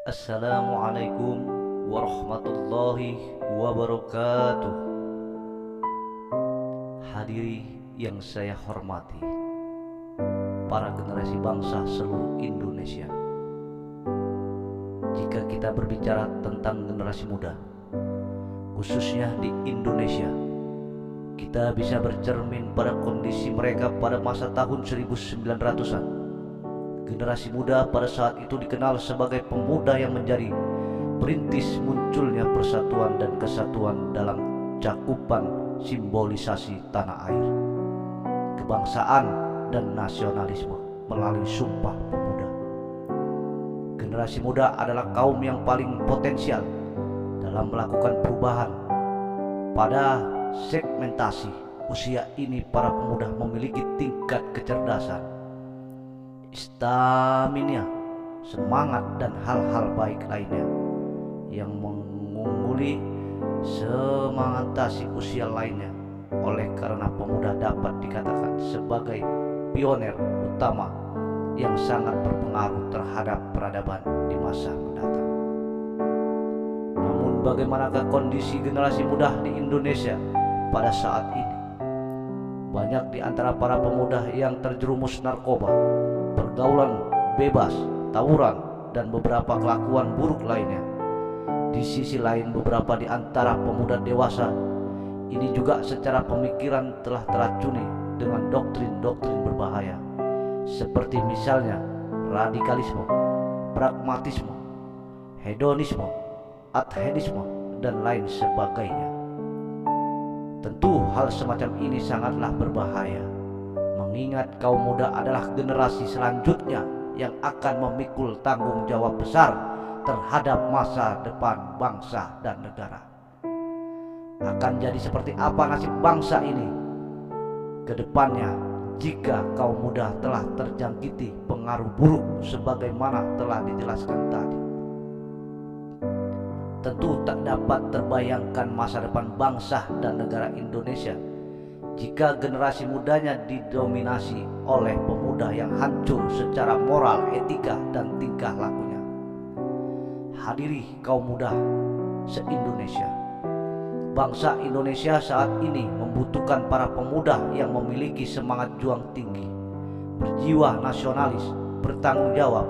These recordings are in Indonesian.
Assalamualaikum warahmatullahi wabarakatuh. Hadiri yang saya hormati, para generasi bangsa seluruh Indonesia. Jika kita berbicara tentang generasi muda, khususnya di Indonesia, kita bisa bercermin pada kondisi mereka pada masa tahun 1900-an. Generasi muda pada saat itu dikenal sebagai pemuda yang menjadi perintis munculnya persatuan dan kesatuan dalam cakupan simbolisasi tanah air, kebangsaan dan nasionalisme melalui Sumpah Pemuda. Generasi muda adalah kaum yang paling potensial dalam melakukan perubahan. Pada segmentasi usia ini, para pemuda memiliki tingkat kecerdasan, stamina, semangat, dan hal-hal baik lainnya yang mengungguli segmentasi usia lainnya. Oleh karena pemuda dapat dikatakan sebagai pioner utama yang sangat berpengaruh terhadap peradaban di masa mendatang. Namun bagaimanakah kondisi generasi muda di Indonesia pada saat ini? Banyak di antara para pemuda yang terjerumus narkoba, pergaulan bebas, tawuran, dan beberapa kelakuan buruk lainnya. Di sisi lain, beberapa di antara pemuda dewasa ini juga secara pemikiran telah teracuni dengan doktrin-doktrin berbahaya, seperti misalnya radikalisme, pragmatisme, hedonisme, atheisme, dan lain sebagainya. Tentu hal semacam ini sangatlah berbahaya, mengingat kaum muda adalah generasi selanjutnya yang akan memikul tanggung jawab besar terhadap masa depan bangsa dan negara. Akan jadi seperti apa nasib bangsa ini ke depannya jika kaum muda telah terjangkiti pengaruh buruk sebagaimana telah dijelaskan tadi? Tentu tak dapat terbayangkan masa depan bangsa dan negara Indonesia jika generasi mudanya didominasi oleh pemuda yang hancur secara moral, etika, dan tingkah lakunya. Hadiri kaum muda se-Indonesia, bangsa Indonesia saat ini membutuhkan para pemuda yang memiliki semangat juang tinggi, berjiwa nasionalis, bertanggung jawab,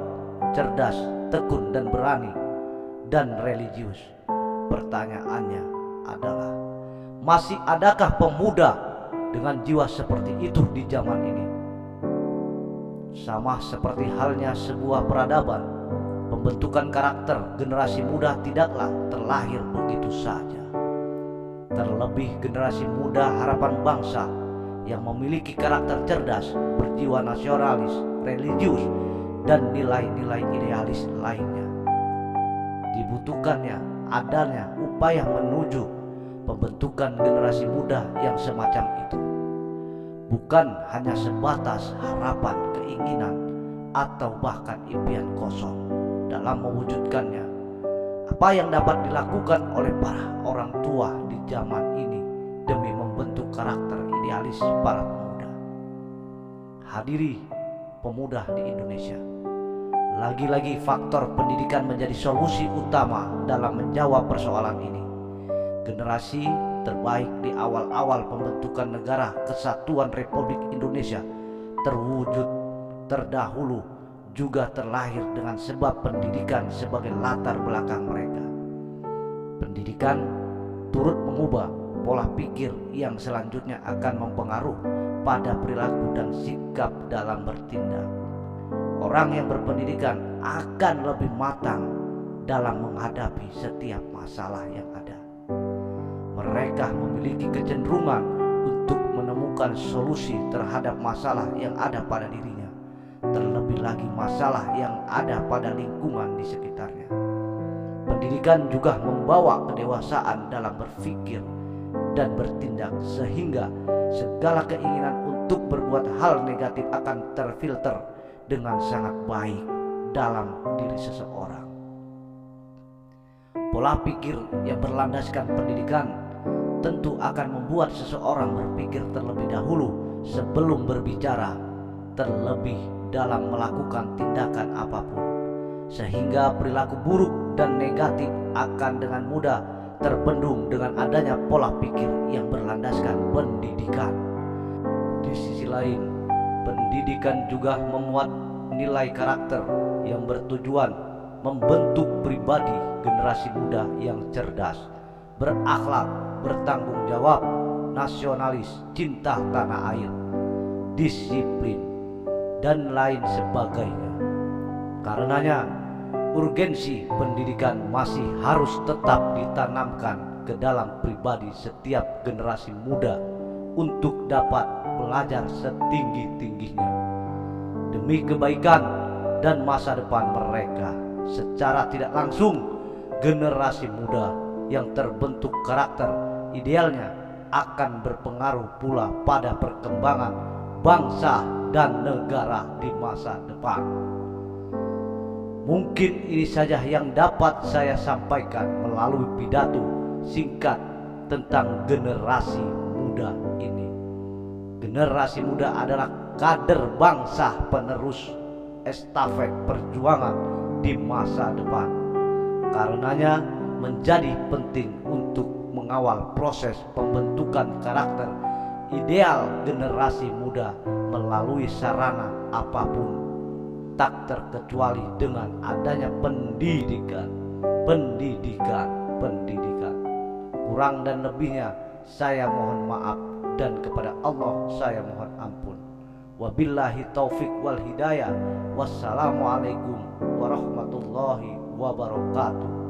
cerdas, tekun, dan berani, dan religius. Pertanyaannya adalah, masih adakah pemuda dengan jiwa seperti itu di zaman ini? Sama seperti halnya sebuah peradaban, pembentukan karakter generasi muda tidaklah terlahir begitu saja. Terlebih generasi muda harapan bangsa yang memiliki karakter cerdas, berjiwa nasionalis, religius, dan nilai-nilai idealis lainnya. Dibutuhkannya adanya upaya menuju pembentukan generasi muda yang semacam itu, bukan hanya sebatas harapan, keinginan, atau bahkan impian kosong. Dalam mewujudkannya, apa yang dapat dilakukan oleh para orang tua di zaman ini demi membentuk karakter idealis para pemuda? Hadiri pemuda di Indonesia, lagi-lagi faktor pendidikan menjadi solusi utama dalam menjawab persoalan ini. Generasi terbaik di awal-awal pembentukan negara kesatuan Republik Indonesia terwujud terdahulu juga terlahir dengan sebab pendidikan sebagai latar belakang mereka. Pendidikan turut mengubah pola pikir yang selanjutnya akan mempengaruhi pada perilaku dan sikap dalam bertindak. Orang yang berpendidikan akan lebih matang dalam menghadapi setiap masalah yang ada. Mereka memiliki kecenderungan untuk menemukan solusi terhadap masalah yang ada pada dirinya, terlebih lagi masalah yang ada pada lingkungan di sekitarnya. Pendidikan juga membawa kedewasaan dalam berpikir dan bertindak, sehingga segala keinginan untuk berbuat hal negatif akan terfilter dengan sangat baik dalam diri seseorang. Pola pikir yang berlandaskan pendidikan tentu akan membuat seseorang berpikir terlebih dahulu sebelum berbicara, terlebih dalam melakukan tindakan apapun. sehingga perilaku buruk dan negatif akan dengan mudah terbendung dengan adanya pola pikir yang berlandaskan pendidikan. Di sisi lain, pendidikan juga memuat nilai karakter yang bertujuan membentuk pribadi generasi muda yang cerdas, berakhlak, bertanggung jawab, nasionalis, cinta tanah air, disiplin, dan lain sebagainya. Karenanya, urgensi pendidikan masih harus tetap ditanamkan ke dalam pribadi setiap generasi muda untuk dapat belajar setinggi-tingginya demi kebaikan dan masa depan mereka. Secara tidak langsung, generasi muda yang terbentuk karakter idealnya akan berpengaruh pula pada perkembangan bangsa dan negara di masa depan. Mungkin ini saja yang dapat saya sampaikan melalui pidato singkat tentang generasi muda ini. Generasi muda adalah kader bangsa penerus estafet perjuangan di masa depan. Karenanya menjadi penting untuk mengawal proses pembentukan karakter ideal generasi muda melalui sarana apapun, tak terkecuali dengan adanya pendidikan. Kurang dan lebihnya saya mohon maaf, dan kepada Allah saya mohon ampun. Wabillahi taufik wal hidayah. Wassalamualaikum warahmatullahi wabarakatuh.